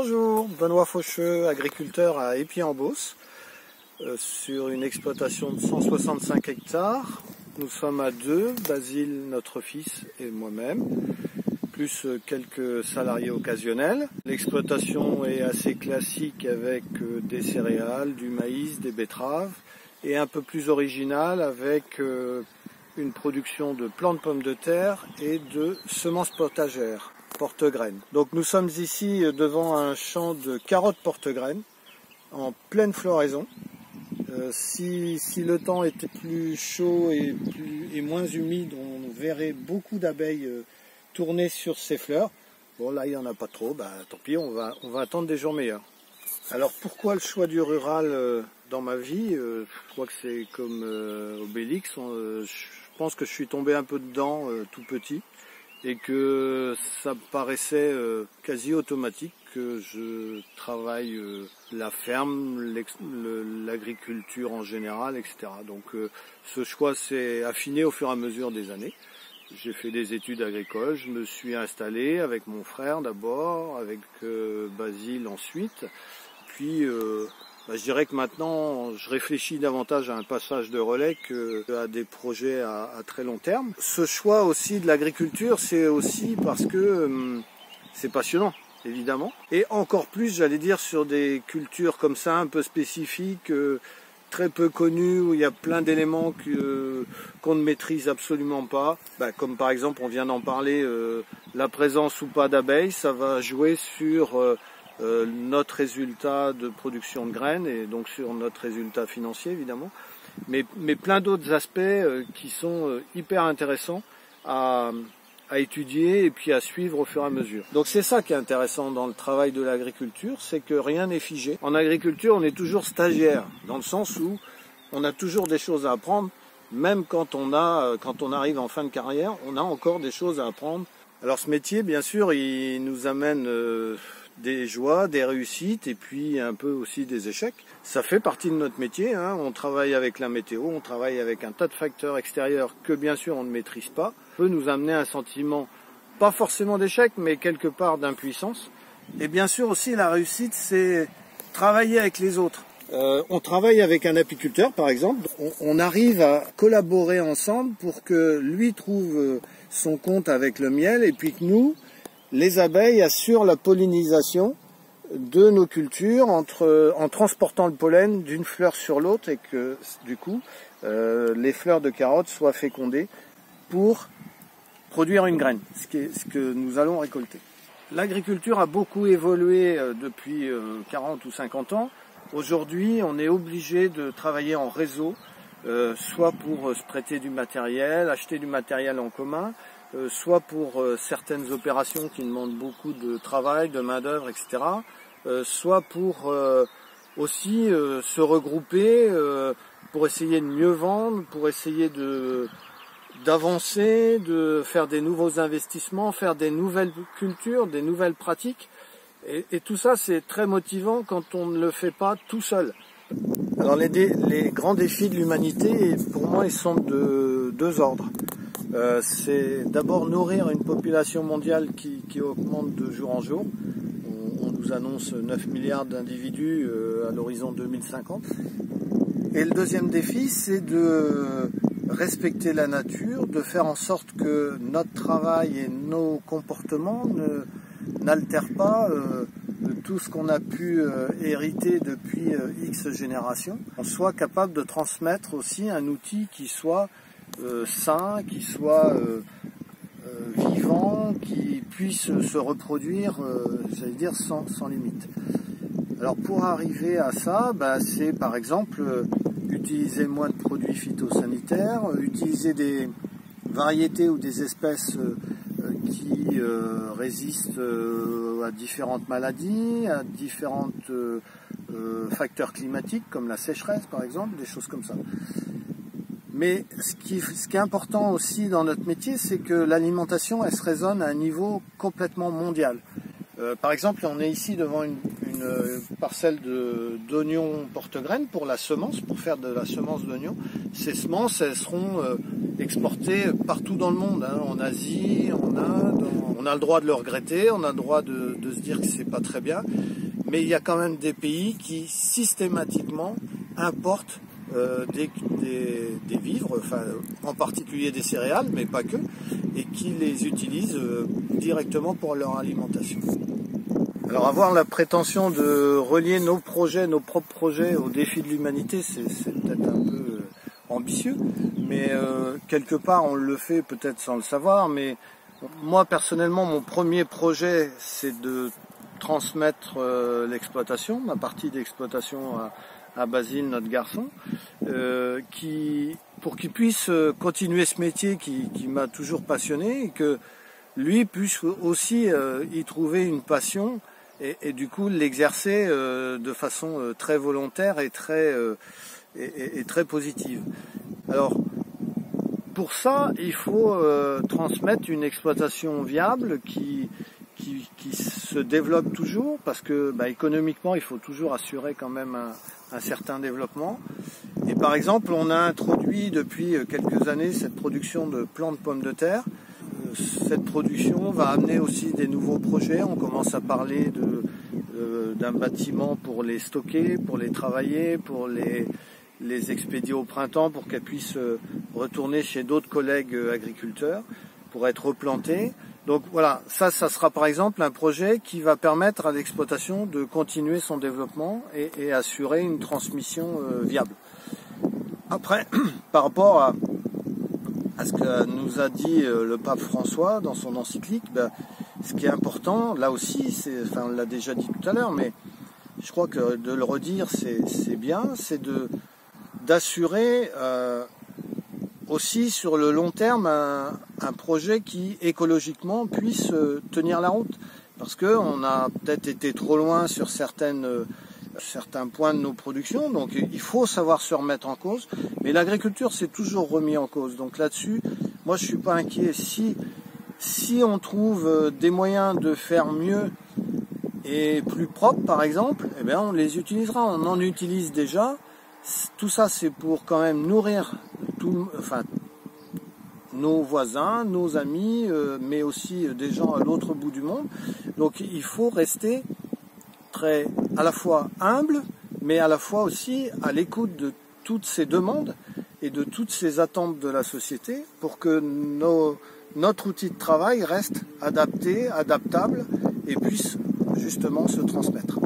Bonjour, Benoît Faucheux, agriculteur à Épied-en-Beauce, sur une exploitation de 165 hectares. Nous sommes à deux, Basile, notre fils, et moi-même, plus quelques salariés occasionnels. L'exploitation est assez classique avec des céréales, du maïs, des betteraves, et un peu plus originale avec une production de plants de pommes de terre et de semences potagères, porte-graines. Donc nous sommes ici devant un champ de carottes porte-graines en pleine floraison. Si le temps était plus chaud et moins humide, on verrait beaucoup d'abeilles tourner sur ces fleurs. Bon, là il n'y en a pas trop, tant pis, on va attendre des jours meilleurs. Alors pourquoi le choix du rural dans ma vie? Je crois que c'est comme Obélix, je pense que je suis tombé un peu dedans tout petit et que ça me paraissait quasi automatique que je travaille la ferme, l'agriculture en général, etc. Donc ce choix s'est affiné au fur et à mesure des années. J'ai fait des études agricoles, je me suis installé avec mon frère d'abord, avec Basile ensuite. Puis je dirais que maintenant je réfléchis davantage à un passage de relais qu'à des projets à très long terme. Ce choix aussi de l'agriculture, c'est aussi parce que c'est passionnant, évidemment. Et encore plus, j'allais dire, sur des cultures comme ça, un peu spécifiques, très peu connues, où il y a plein d'éléments qu'on ne maîtrise absolument pas. Comme par exemple, on vient d'en parler, la présence ou pas d'abeilles, ça va jouer sur notre résultat de production de graines et donc sur notre résultat financier évidemment, mais plein d'autres aspects qui sont hyper intéressants à étudier et puis à suivre au fur et à mesure. Donc c'est ça qui est intéressant dans le travail de l'agriculture, c'est que rien n'est figé. En agriculture, on est toujours stagiaire, dans le sens où on a toujours des choses à apprendre, même quand on arrive en fin de carrière, on a encore des choses à apprendre. Alors ce métier, bien sûr, il nous amène des joies, des réussites et puis un peu aussi des échecs. Ça fait partie de notre métier, hein. On travaille avec la météo, on travaille avec un tas de facteurs extérieurs que bien sûr on ne maîtrise pas. Ça peut nous amener un sentiment, pas forcément d'échec, mais quelque part d'impuissance. Et bien sûr aussi la réussite, c'est travailler avec les autres. On travaille avec un apiculteur par exemple, on arrive à collaborer ensemble pour que lui trouve son compte avec le miel et puis que nous, les abeilles assurent la pollinisation de nos cultures en transportant le pollen d'une fleur sur l'autre et que du coup les fleurs de carottes soient fécondées pour produire une graine, ce que nous allons récolter. L'agriculture a beaucoup évolué depuis 40 ou 50 ans. Aujourd'hui, on est obligé de travailler en réseau, soit pour se prêter du matériel, acheter du matériel en commun, soit pour certaines opérations qui demandent beaucoup de travail, de main-d'œuvre, etc. Soit pour aussi se regrouper pour essayer de mieux vendre, pour essayer d'avancer, de faire des nouveaux investissements, faire des nouvelles cultures, des nouvelles pratiques. Et tout ça, c'est très motivant quand on ne le fait pas tout seul. Alors les grands défis de l'humanité, pour moi, ils sont de deux ordres. C'est d'abord nourrir une population mondiale qui augmente de jour en jour. On nous annonce 9 milliards d'individus à l'horizon 2050. Et le deuxième défi, c'est de respecter la nature, de faire en sorte que notre travail et nos comportements n'altèrent pas tout ce qu'on a pu hériter depuis X générations. On soit capable de transmettre aussi un outil qui soit sain, qui soit vivant, qui puisse se reproduire, j'allais dire, sans limite. Alors pour arriver à ça, c'est par exemple utiliser moins de produits phytosanitaires, utiliser des variétés ou des espèces qui résistent à différentes maladies, à différents facteurs climatiques comme la sécheresse par exemple, des choses comme ça. Mais ce qui est important aussi dans notre métier, c'est que l'alimentation, elle se raisonne à un niveau complètement mondial. Par exemple, on est ici devant une parcelle d'oignons porte-graines pour la semence, pour faire de la semence d'oignons. Ces semences, elles seront exportées partout dans le monde, hein, en Asie, en Inde, On a le droit de le regretter, on a le droit de se dire que c'est pas très bien, mais il y a quand même des pays qui systématiquement importent des vivres, enfin, en particulier des céréales, mais pas que, et qui les utilisent directement pour leur alimentation. Alors avoir la prétention de relier nos propres projets aux défis de l'humanité, c'est peut-être un peu ambitieux, mais quelque part on le fait peut-être sans le savoir, mais moi personnellement mon premier projet c'est de transmettre l'exploitation, ma partie d'exploitation à Basile, notre garçon, pour qu'il puisse continuer ce métier qui m'a toujours passionné et que lui puisse aussi y trouver une passion et du coup l'exercer de façon très volontaire et très positive. Alors pour ça, il faut transmettre une exploitation viable qui se développe toujours parce que économiquement il faut toujours assurer quand même un certain développement. Et par exemple, on a introduit depuis quelques années cette production de plants de pommes de terre. Cette production va amener aussi des nouveaux projets. On commence à parler d'un bâtiment pour les stocker, pour les travailler, pour les expédier au printemps pour qu'elles puissent retourner chez d'autres collègues agriculteurs pour être replantées. Donc voilà, ça sera par exemple un projet qui va permettre à l'exploitation de continuer son développement et assurer une transmission viable. Après, par rapport à ce que nous a dit le pape François dans son encyclique, ce qui est important, là aussi, on l'a déjà dit tout à l'heure, mais je crois que de le redire, c'est bien, c'est d'assurer aussi sur le long terme un projet qui écologiquement puisse tenir la route. Parce qu'on a peut-être été trop loin sur certains points de nos productions, donc il faut savoir se remettre en cause. Mais l'agriculture s'est toujours remis en cause. Donc là-dessus, moi je suis pas inquiet. Si on trouve des moyens de faire mieux et plus propre par exemple, eh bien on les utilisera. On en utilise déjà. Tout ça c'est pour quand même nourrir nos voisins, nos amis, mais aussi des gens à l'autre bout du monde. Donc il faut rester à la fois humble, mais à la fois aussi à l'écoute de toutes ces demandes et de toutes ces attentes de la société pour que notre outil de travail reste adapté, adaptable et puisse justement se transmettre.